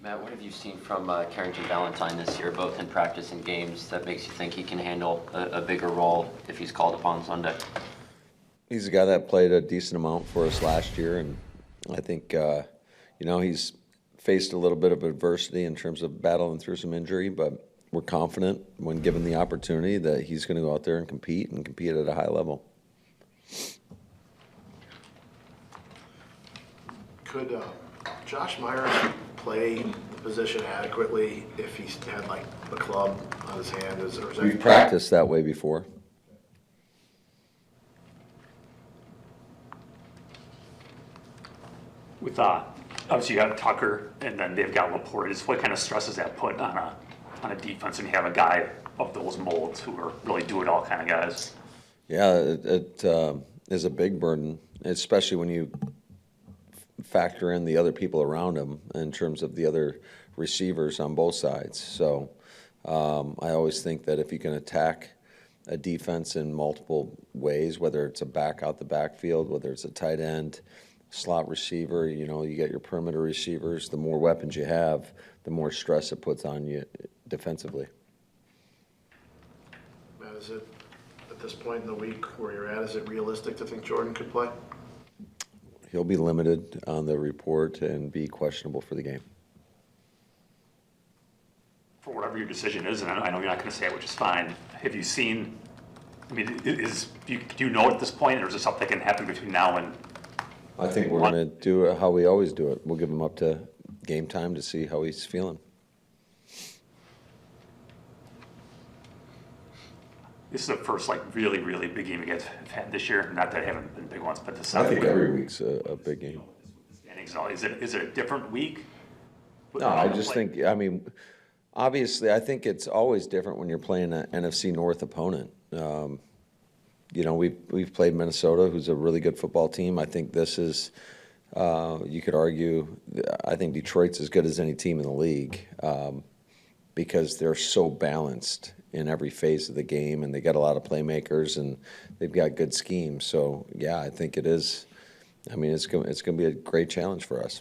Matt, what have you seen from Carrington Valentine this year, both in practice and games, that makes you think he can handle a bigger role if he's called upon Sunday? He's a guy that played a decent amount for us last year, and I think, he's faced a little bit of adversity in terms of battling through some injury, but we're confident when given the opportunity that he's going to go out there and compete at a high level. Could Josh Myers play the position adequately if he had like the club on his hand? We've practiced that way before. With obviously you got Tucker and then they've got LaFleur. Just what kind of stress does that put on a defense, and you have a guy of those molds who are really do it all kind of guys? Yeah, it is a big burden, especially when you factor in the other people around him in terms of the other receivers on both sides. So I always think that if you can attack a defense in multiple ways, whether it's a back out the backfield, whether it's a tight end, slot receiver, you get your perimeter receivers, the more weapons you have, the more stress it puts on you defensively. Matt, is it at this point in the week where you're at, is it realistic to think Jordan could play? He'll be limited on the report and be questionable for the game. For whatever your decision is, and I know you're not going to say it, which is fine. Have you seen? I mean, do you know at this point, or is there something that can happen between now and? I think we're going to do it how we always do it. We'll give him up to game time to see how he's feeling. This is the first really, really big game you guys have had this year. Not that I haven't been big ones, but this. I think every week's a big game. Is it a different week? No, I just think, obviously, I think it's always different when you're playing an NFC North opponent. We've played Minnesota, who's a really good football team. I think this is, you could argue, I think Detroit's as good as any team in the league because they're so balanced in every phase of the game, and they got a lot of playmakers, and they've got good schemes. So, yeah, I think it is. It's going to be a great challenge for us.